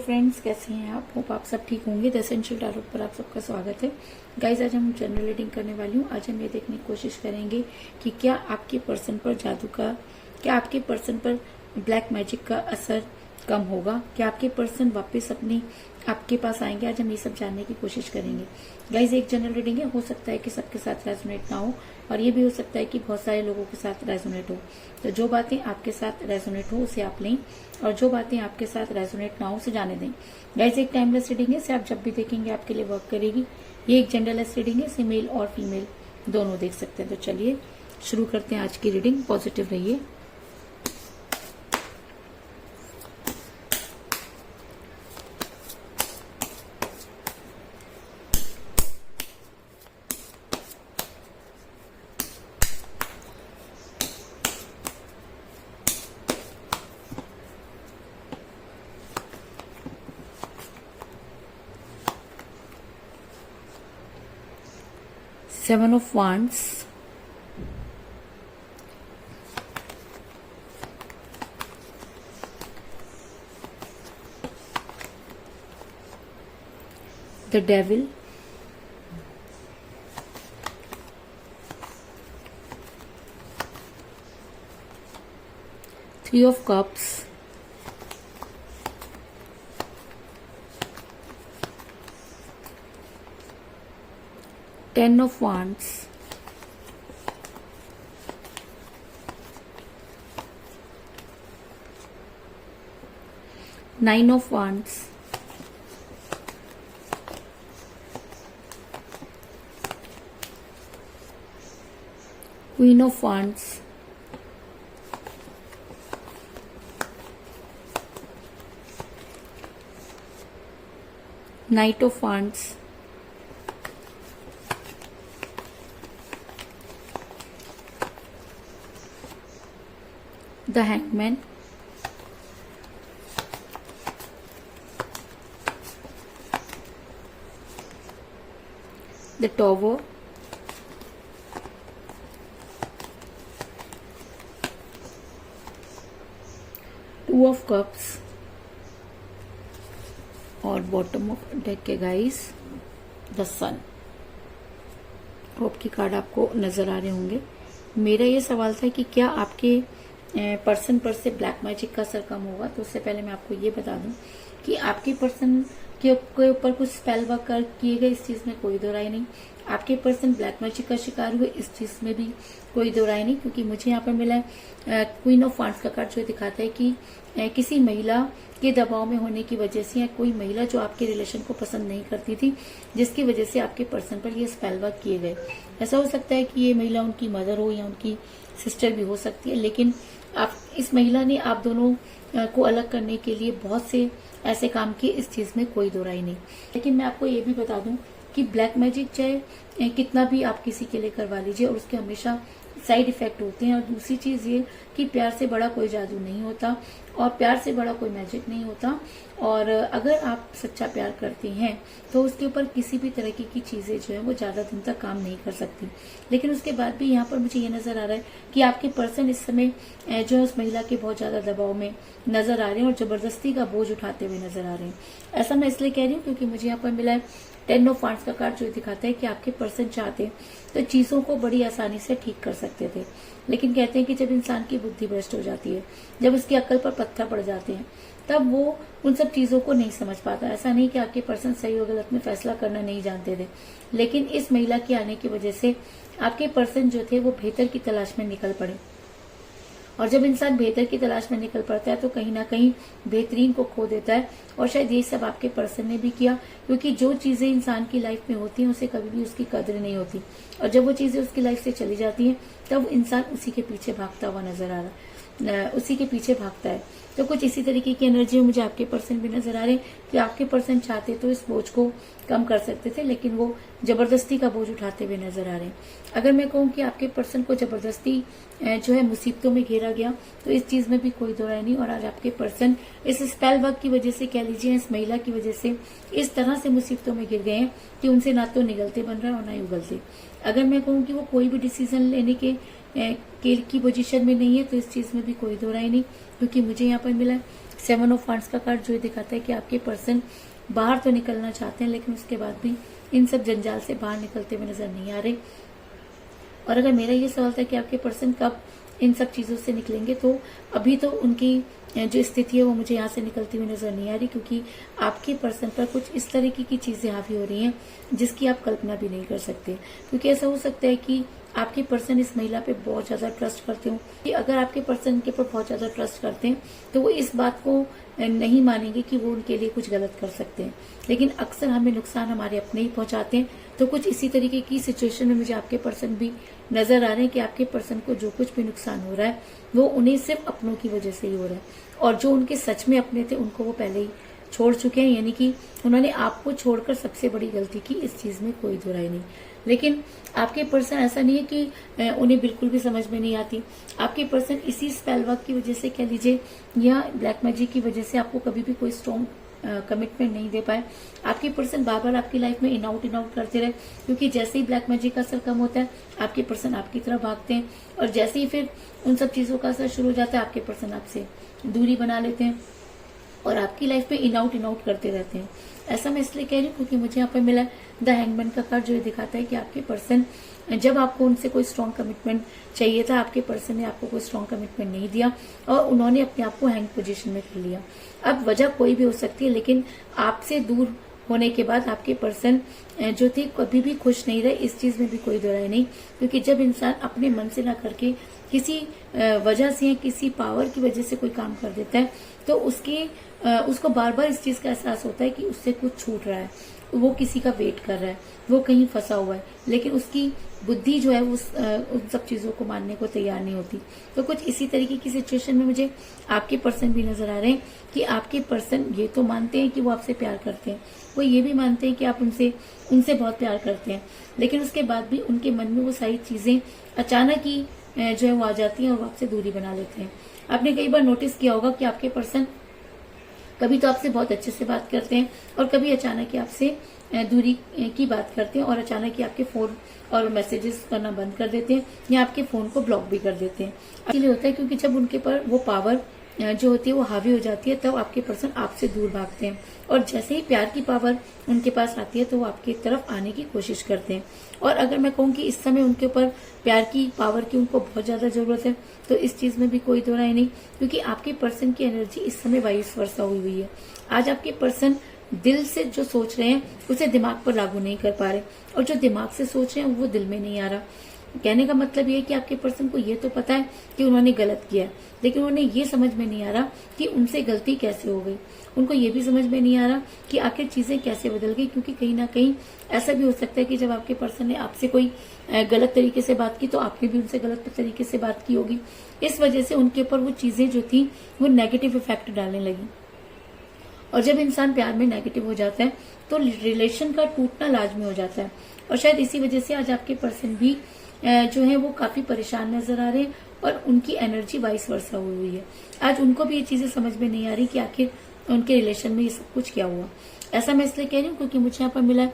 Friends, कैसे हैं आप? होप आप सब ठीक होंगे। द एसेंशियल टैरोट पर आप सबका स्वागत है। गाइज, आज हम जनरल रीडिंग करने वाली हूँ। आज हम ये देखने की कोशिश करेंगे कि क्या आपके पर्सन पर क्या आपके पर्सन पर ब्लैक मैजिक का असर कम होगा, क्या आपके पर्सन वापस आपके पास आएंगे। आज हम ये सब जानने की कोशिश करेंगे। गाइज, एक जनरल रीडिंग है, हो सकता है कि सबके साथ रेजोनेट ना हो और ये भी हो सकता है कि बहुत सारे लोगों के साथ रेजोनेट हो। तो जो बातें आपके साथ रेजोनेट हो उसे आप लें और जो बातें आपके साथ रेजोनेट ना हो उसे जाने दें। गाइज, एक टाइमलेस रीडिंग है, इसे आप जब भी देखेंगे आपके लिए वर्क करेगी। ये एक जेंडरलेस रीडिंग है, इसे मेल और फीमेल दोनों देख सकते हैं। तो चलिए शुरू करते हैं आज की रीडिंग। पॉजिटिव रहिए। Seven of Wands, the Devil, Three of Cups, Ten of Wands, Nine of Wands, Queen of Wands, Knight of Wands, the Hangman, the Tower, Two of Cups और बॉटम ऑफ डेक के guys the sun. Hope की card आपको नजर आ रहे होंगे। मेरा ये सवाल था कि क्या आपके पर्सन पर से ब्लैक मैजिक का असर कम होगा। तो उससे पहले मैं आपको ये बता दूं कि आपके पर्सन के ऊपर कुछ स्पेल वर्क किए गए, इस चीज में कोई दो राय नहीं। आपके पर्सन ब्लैक मैजिक का शिकार हुए, इस चीज में भी कोई दो राय नहीं। क्योंकि मुझे यहाँ पर मिला है क्वीन ऑफ वांड्स का कार्ड, जो दिखाता है कि किसी महिला के दबाव में होने की वजह से या कोई महिला जो आपके रिलेशन को पसंद नहीं करती थी, जिसकी वजह से आपके पर्सन पर ये स्पेल वर्क किए गए। ऐसा हो सकता है कि ये महिला उनकी मदर हो या उनकी सिस्टर भी हो सकती है, लेकिन इस महिला ने आप दोनों को अलग करने के लिए बहुत से ऐसे काम किए, इस चीज में कोई दो राय नहीं। लेकिन मैं आपको ये भी बता दूं कि ब्लैक मैजिक चाहे कितना भी आप किसी के लिए करवा लीजिए और उसके हमेशा साइड इफेक्ट होते हैं। और दूसरी चीज ये कि प्यार से बड़ा कोई जादू नहीं होता और प्यार से बड़ा कोई मैजिक नहीं होता। और अगर आप सच्चा प्यार करते हैं तो उसके ऊपर किसी भी तरह की चीजें जो है वो ज्यादा दिन तक काम नहीं कर सकती। लेकिन उसके बाद भी यहाँ पर मुझे ये नजर आ रहा है कि आपके पर्सन इस समय जो है उस महिला के बहुत ज्यादा दबाव में नजर आ रहे हैं और जबरदस्ती का बोझ उठाते हुए नजर आ रहे हैं। ऐसा मैं इसलिए कह रही हूँ क्योंकि मुझे यहाँ पर मिला है टेन ऑफ वांड्स का कार्ड, जो दिखाता है कि आपके पर्सन चाहते तो चीजों को बड़ी आसानी से ठीक कर सकते थे। लेकिन कहते हैं कि जब इंसान की बुद्धि भ्रष्ट हो जाती है, जब उसकी अक्ल पर पत्थर पड़ जाते हैं, तब वो उन सब चीजों को नहीं समझ पाता। ऐसा नहीं कि आपके पर्सन सही और गलत में फैसला करना नहीं जानते थे, लेकिन इस महिला के आने की वजह से आपके पर्सन जो थे वो बेहतर की तलाश में निकल पड़े। और जब इंसान बेहतर की तलाश में निकल पड़ता है तो कहीं ना कहीं बेहतरीन को खो देता है। और शायद ये सब आपके पर्सन ने भी किया, क्योंकि जो चीजें इंसान की लाइफ में होती हैं उसे कभी भी उसकी कदर नहीं होती। और जब वो चीजें उसकी लाइफ से चली जाती हैं तब इंसान उसी के पीछे भागता हुआ नजर आ रहा है, उसी के पीछे भागता है। तो कुछ इसी तरीके की एनर्जी मुझे आपके पर्सन भी नजर आ रहे हैं कि आपके पर्सन चाहते तो इस बोझ को कम कर सकते थे, लेकिन वो जबरदस्ती का बोझ उठाते हुए नजर आ रहे हैं। अगर मैं कहूँ कि आपके पर्सन को जबरदस्ती जो है मुसीबतों में घेरा गया, तो इस चीज में भी कोई दो राय नहीं। और आज आपके पर्सन इस स्पेल वर्क की वजह से, कह लीजिए इस महिला की वजह से, इस तरह से मुसीबतों में गिर गए हैं कि उनसे ना तो निगलते बन रहा है और ना ही उगलते। अगर मैं कहूँ कि वो कोई भी डिसीजन लेने की पोजीशन में नहीं है, तो इस चीज में भी कोई दो राय नहीं। क्योंकि मुझे यहाँ पर मिला 7 ऑफ वांड्स का कार्ड जो दिखाता है कि आपके पर्सन बाहर तो निकलना चाहते हैं, लेकिन उसके बाद भी इन सब जंजाल से बाहर निकलते हुए नजर नहीं आ रहे। और अगर मेरा ये सवाल था कि आपके पर्सन कब इन सब चीजों से निकलेंगे, तो अभी तो उनकी जो स्थिति है वो मुझे यहाँ से निकलती हुई नजर नहीं आ रही, क्योंकि आपके पर्सन पर कुछ इस तरीके की चीजें हावी हो रही हैं जिसकी आप कल्पना भी नहीं कर सकते। क्योंकि ऐसा हो सकता है कि आपके पर्सन इस महिला पे बहुत ज्यादा ट्रस्ट करते हो, कि अगर आपके पर्सन के ऊपर बहुत ज्यादा ट्रस्ट करते हैं तो वो इस बात को नहीं मानेंगे कि वो उनके लिए कुछ गलत कर सकते हैं, लेकिन अक्सर हमें नुकसान हमारे अपने ही पहुंचाते हैं। तो कुछ इसी तरीके की सिचुएशन में मुझे आपके पर्सन भी नजर आ रहे हैं कि आपके पर्सन को जो कुछ भी नुकसान हो रहा है वो उन्हें सिर्फ अपनों की वजह से ही हो रहा है, और जो उनके सच में अपने थे उनको वो पहले ही छोड़ चुके हैं। यानी कि उन्होंने आपको छोड़कर सबसे बड़ी गलती की, इस चीज में कोई दुराई नहीं। लेकिन आपके पर्सन ऐसा नहीं है कि उन्हें बिल्कुल भी समझ में नहीं आती। आपके पर्सन इसी स्पेल वर्क की वजह से कह लीजिए या ब्लैक मैजिक की वजह से आपको कभी भी कोई स्ट्रॉन्ग कमिटमेंट नहीं दे पाए। आपके पर्सन बार बार आपकी लाइफ में इन आउट करते रहे, क्योंकि जैसे ही ब्लैक मैजिक का असर कम होता है आपके पर्सन आपकी तरफ भागते हैं, और जैसे ही फिर उन सब चीजों का असर शुरू हो जाता है आपके पर्सन आपसे दूरी बना लेते हैं और आपकी लाइफ में इन आउट करते रहते हैं। ऐसा मैं इसलिए कह रही हूँ क्योंकि मुझे यहाँ पर मिला द हैंगमैन का कार्ड, जो दिखाता है कि आपके पर्सन जब आपको उनसे कोई स्ट्रॉन्ग कमिटमेंट चाहिए था, आपके पर्सन ने आपको कोई स्ट्रॉन्ग कमिटमेंट नहीं दिया और उन्होंने अपने आप को हैंग पोजीशन में कर लिया। अब वजह कोई भी हो सकती है, लेकिन आपसे दूर होने के बाद आपके पर्सन जो थे कभी भी खुश नहीं रहे, इस चीज में भी कोई दो राय नहीं। क्योंकि जब इंसान अपने मन से ना करके किसी वजह से या किसी पावर की वजह से कोई काम कर देता है तो उसको बार बार इस चीज का एहसास होता है कि उससे कुछ छूट रहा है, वो किसी का वेट कर रहा है, वो कहीं फंसा हुआ है, लेकिन उसकी बुद्धि जो है उन सब चीजों को मानने को तैयार नहीं होती। तो कुछ इसी तरीके की सिचुएशन में मुझे आपके पर्सन भी नजर आ रहे हैं कि आपके पर्सन ये तो मानते हैं कि वो आपसे प्यार करते हैं, वो ये भी मानते हैं कि आप उनसे बहुत प्यार करते हैं, लेकिन उसके बाद भी उनके मन में वो सारी चीजें अचानक ही जो है वो आ जाती हैं और वो आपसे दूरी बना लेते हैं। आपने कई बार नोटिस किया होगा कि आपके पर्सन कभी तो आपसे बहुत अच्छे से बात करते हैं और कभी अचानक ही आपसे दूरी की बात करते हैं और अचानक ही आपके फोन और मैसेजेस करना बंद कर देते हैं या आपके फोन को ब्लॉक भी कर देते हैं। इसलिए होता है क्योंकि जब उनके पर वो पावर जो होती है वो हावी हो जाती है तब आपके पर्सन आपसे दूर भागते हैं, और जैसे ही प्यार की पावर उनके पास आती है तो वो आपकी तरफ आने की कोशिश करते हैं। और अगर मैं कहूँ कि इस समय उनके ऊपर प्यार की पावर की उनको बहुत ज्यादा जरूरत है तो इस चीज में भी कोई दो राय नहीं, क्योंकि आपके पर्सन की एनर्जी इस समय वाइस वर्सा हुई है। आज आपके पर्सन दिल से जो सोच रहे हैं उसे दिमाग पर लागू नहीं कर पा रहे, और जो दिमाग से सोच रहे हैं वो दिल में नहीं आ रहा। कहने का मतलब ये है कि आपके पर्सन को ये तो पता है कि उन्होंने गलत किया है, लेकिन उन्हें ये समझ में नहीं आ रहा कि उनसे गलती कैसे हो गई। उनको ये भी समझ में नहीं आ रहा कि आखिर चीजें कैसे बदल गई, क्योंकि कहीं ना कहीं ऐसा भी हो सकता है कि जब आपके पर्सन ने आपसे कोई गलत तरीके से बात की तो आपने भी उनसे गलत तरीके से बात की होगी। इस वजह से उनके ऊपर वो चीजें जो थी वो नेगेटिव इफेक्ट डालने लगी, और जब इंसान प्यार में नेगेटिव हो जाता है तो रिलेशन का टूटना लाजमी हो जाता है। और शायद इसी वजह से आज आपके पर्सन भी जो है वो काफी परेशान नजर आ रहे हैं और उनकी एनर्जी वाइस वर्सा हुई है। आज उनको भी ये चीजें समझ में नहीं आ रही कि आखिर उनके रिलेशन में ये सब कुछ क्या हुआ। ऐसा मैं इसलिए कह रही हूँ क्योंकि मुझे यहाँ पर मिला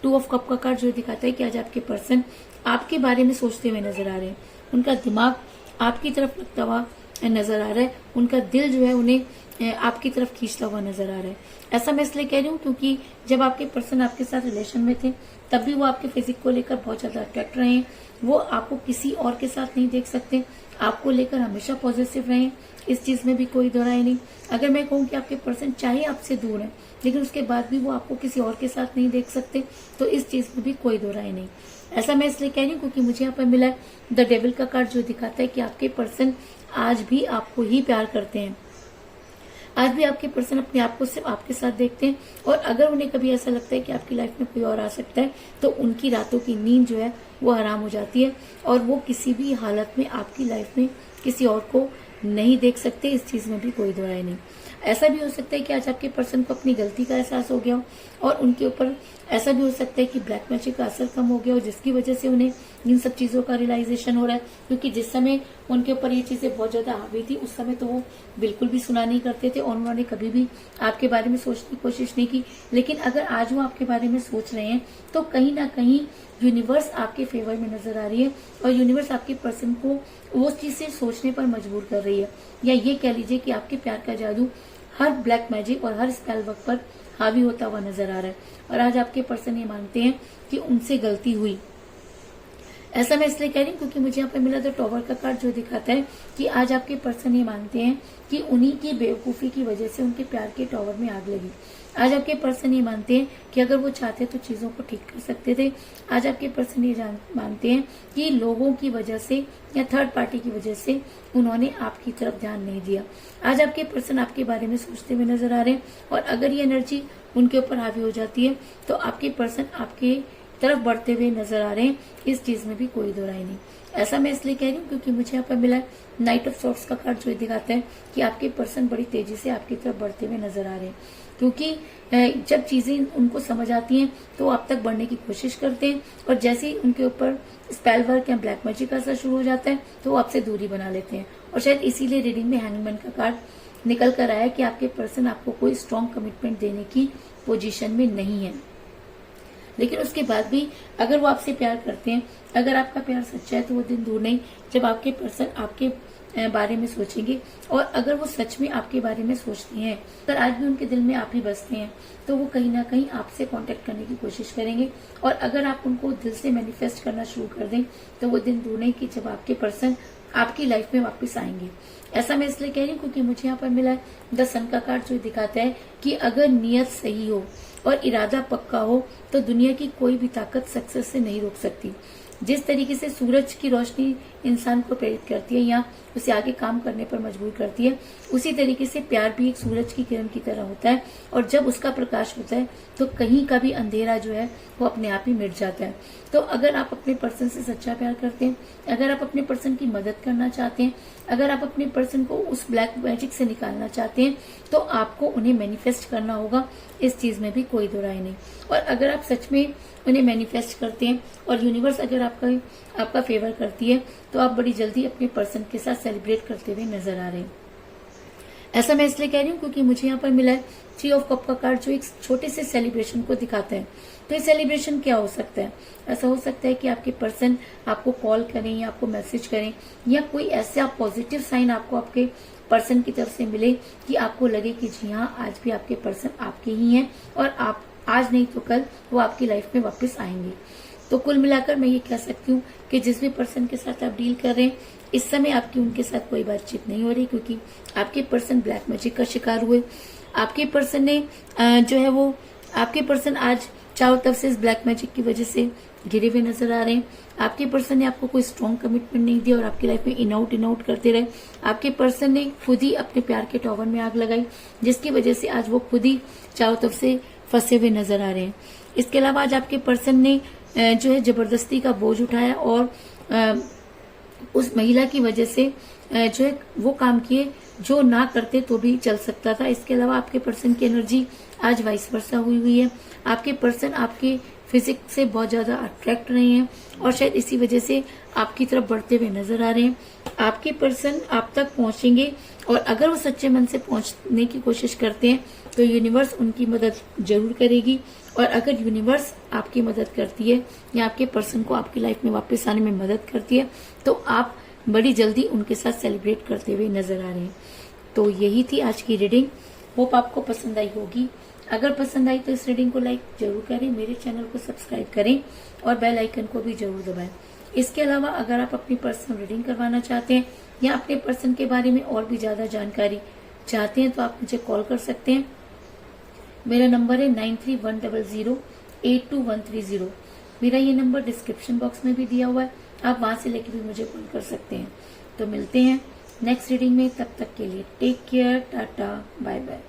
2 ऑफ कप का कार्ड, जो दिखाता है कि आज आपके पर्सन आपके बारे में सोचते हुए नजर आ रहे हैं। उनका दिमाग आपकी तरफ लगता हुआ नजर आ रहा है, उनका दिल जो है उन्हें आपकी तरफ खींचता हुआ नजर आ रहा है। ऐसा मैं इसलिए कह रही हूँ क्योंकि जब आपके पर्सन आपके साथ रिलेशन में थे तब भी वो आपके फिजिक को लेकर बहुत ज्यादा अट्रैक्ट रहे हैं। वो आपको किसी और के साथ नहीं देख सकते, आपको लेकर हमेशा पॉजिटिव रहे, इस चीज में भी कोई दो राय नहीं। अगर मैं कहूँ कि आपके पर्सन चाहे आपसे दूर है लेकिन उसके बाद भी वो आपको किसी और के साथ नहीं देख सकते, तो इस चीज में भी कोई दो राय नहीं। ऐसा मैं इसलिए कह रही हूँ क्योंकि मुझे यहाँ पर मिला द डेविल का कार्ड, जो दिखाता है कि आपके पर्सन आज भी आपको ही प्यार करते हैं। आज भी आपके पर्सन अपने आप को सिर्फ आपके साथ देखते हैं, और अगर उन्हें कभी ऐसा लगता है कि आपकी लाइफ में कोई और आ सकता है तो उनकी रातों की नींद जो है वो हराम हो जाती है और वो किसी भी हालत में आपकी लाइफ में किसी और को नहीं देख सकते। इस चीज में भी कोई दो राय नहीं। ऐसा भी हो सकता है कि आज आपके पर्सन को अपनी गलती का एहसास हो गया हो, और उनके ऊपर ऐसा भी हो सकता है कि ब्लैक मैजिक का असर कम हो गया हो, जिसकी वजह से उन्हें इन सब चीजों का रियलाइजेशन हो रहा है। क्योंकि जिस समय उनके ऊपर ये चीजें बहुत ज्यादा हावी थी उस समय तो वो बिल्कुल भी सुना नहीं करते थे और उन्होंने कभी भी आपके बारे में सोचने की कोशिश नहीं की। लेकिन अगर आज वो आपके बारे में सोच रहे हैं तो कहीं ना कहीं यूनिवर्स आपके फेवर में नजर आ रही है, और यूनिवर्स आपके पर्सन को वो चीज से सोचने पर मजबूर कर रही है, या ये कह लीजिए कि आपके प्यार का जादू हर ब्लैक मैजिक और हर स्पेल वर्क पर हावी होता हुआ नजर आ रहा है। और आज आपके पर्सन ये मानते हैं कि उनसे गलती हुई। ऐसा मैं इसलिए कह रही हूँ क्योंकि मुझे यहाँ पे मिला द टॉवर का कार्ड, जो दिखाता है कि आज आपके पर्सन ये मानते हैं कि उन्हीं की बेवकूफी की वजह से उनके प्यार के टॉवर में आग लगी। आज आपके पर्सन ये मानते हैं कि अगर वो चाहते तो चीजों को ठीक कर सकते थे। आज आपके पर्सन ये मानते हैं कि लोगों की वजह से या थर्ड पार्टी की वजह से उन्होंने आपकी तरफ ध्यान नहीं दिया। आज आपके पर्सन आपके बारे में सोचते हुए नजर आ रहे हैं, और अगर ये एनर्जी उनके ऊपर हावी हो जाती है तो आपके पर्सन आपके तरफ बढ़ते हुए नजर आ रहे हैं। इस चीज में भी कोई दो राय नहीं। ऐसा मैं इसलिए कह रही हूँ क्योंकि मुझे यहाँ पर मिला है नाइट ऑफ सॉर्ड्स का कार्ड, जो दिखाता है कि आपके पर्सन बड़ी तेजी से आपकी तरफ बढ़ते हुए नजर आ रहे हैं। क्योंकि जब चीजें उनको समझ आती हैं तो वो आप तक बढ़ने की कोशिश करते हैं, और जैसे ही उनके ऊपर स्पेल वर्क या ब्लैक मैजिक का असर शुरू हो जाता है तो वो आपसे दूरी बना लेते हैं। और शायद इसीलिए रीडिंग में हैंगमैन का कार्ड निकल कर आया कि आपके पर्सन आपको कोई स्ट्रॉन्ग कमिटमेंट देने की पोजीशन में नहीं है। लेकिन उसके बाद भी अगर वो आपसे प्यार करते हैं, अगर आपका प्यार सच्चा है, तो वो दिन दूर नहीं जब आपके पर्सन आपके बारे में सोचेंगे। और अगर वो सच में आपके बारे में सोचते हैं, अगर आज भी उनके दिल में आप ही बसते हैं, तो वो कहीं ना कहीं आपसे कांटेक्ट करने की कोशिश करेंगे। और अगर आप उनको दिल से मैनिफेस्ट करना शुरू कर दें तो वो दिन दूर नहीं कि जब आपके पर्सन आपकी लाइफ में वापस आएंगे। ऐसा मैं इसलिए कह रही हूँ क्योंकि मुझे यहाँ पर मिला है द सन का कार्ड, जो दिखाता है कि अगर नियत सही हो और इरादा पक्का हो तो दुनिया की कोई भी ताकत सक्सेस से नहीं रोक सकती। जिस तरीके से सूरज की रोशनी इंसान को प्रेरित करती है या उसे आगे काम करने पर मजबूर करती है, उसी तरीके से प्यार भी एक सूरज की किरण की तरह होता है। और जब उसका प्रकाश होता है तो कहीं का भी अंधेरा जो है वो अपने आप ही मिट जाता है। तो अगर आप अपने पर्सन से सच्चा प्यार करते हैं, अगर आप अपने पर्सन की मदद करना चाहते हैं, अगर आप अपने पर्सन को उस ब्लैक मैजिक से निकालना चाहते हैं, तो आपको उन्हें मैनिफेस्ट करना होगा। इस चीज में भी कोई दो राय नहीं। और अगर आप सच में उन्हें मैनिफेस्ट करते हैं और यूनिवर्स अगर आपका फेवर करती है, तो आप बड़ी जल्दी अपने पर्सन के साथ सेलिब्रेट करते हुए नजर आ रहे हैं। ऐसा मैं इसलिए कह रही हूँ क्योंकि मुझे यहाँ पर मिला है थ्री ऑफ कप का कार्ड, जो एक छोटे से सेलिब्रेशन को दिखाता है। तो ये सेलिब्रेशन क्या हो सकता है? ऐसा हो सकता है कि आपके पर्सन आपको कॉल करें या आपको मैसेज करें, या कोई ऐसा पॉजिटिव साइन आपको आपके पर्सन की तरफ से मिले कि आपको लगे कि जी हाँ, आज भी आपके पर्सन आपके ही हैं और आप आज नहीं तो कल वो आपकी लाइफ में वापस आएंगे। तो कुल मिलाकर मैं ये कह सकती हूँ कि जिस भी पर्सन के साथ आप डील कर रहे हैं, इस समय आपकी उनके साथ कोई बातचीत नहीं हो रही, क्योंकि आपके पर्सन ब्लैक मैजिक का शिकार हुए। आपके पर्सन ने जो है वो आपके पर्सन आज चारों तरफ से इस ब्लैक मैजिक की वजह से घिरे हुए नजर आ रहे हैं। आपके पर्सन ने आपको कोई स्ट्रॉन्ग कमिटमेंट नहीं दिया और आपकी लाइफ में इन आउट करते रहे। आपके पर्सन ने खुद ही अपने प्यार के टॉवर में आग लगाई, जिसकी वजह से आज वो खुद ही चारों तरफ से फंसे हुए नजर आ रहे हैं। इसके अलावा आज आपके पर्सन ने जो है जबरदस्ती का बोझ उठाया और उस महिला की वजह से जो है वो काम किए जो ना करते तो भी चल सकता था। इसके अलावा आपके पर्सन की एनर्जी आज वाइस वर्सा हुई है। आपके पर्सन आपके फिजिक्स से बहुत ज्यादा अट्रैक्ट रहे हैं और शायद इसी वजह से आपकी तरफ बढ़ते हुए नजर आ रहे हैं। आपके पर्सन आप तक पहुंचेंगे और अगर वो सच्चे मन से पहुंचने की कोशिश करते हैं तो यूनिवर्स उनकी मदद जरूर करेगी। और अगर यूनिवर्स आपकी मदद करती है या आपके पर्सन को आपकी लाइफ में वापस आने में मदद करती है, तो आप बड़ी जल्दी उनके साथ सेलिब्रेट करते हुए नजर आ रहे हैं। तो यही थी आज की रीडिंग। होप आपको पसंद आई होगी। अगर पसंद आई तो इस रीडिंग को लाइक जरूर करें, मेरे चैनल को सब्सक्राइब करें और बेल आइकन को भी जरूर दबाएं। इसके अलावा अगर आप अपनी पर्सनल रीडिंग करवाना चाहते हैं या अपने पर्सन के बारे में और भी ज्यादा जानकारी चाहते हैं तो आप मुझे कॉल कर सकते हैं। मेरा नंबर है 9310082130। मेरा ये नंबर डिस्क्रिप्शन बॉक्स में भी दिया हुआ है, आप वहां से लेके भी मुझे कॉल कर सकते हैं। तो मिलते हैं नेक्स्ट रीडिंग में, तब तक के लिए take care, tata, bye bye.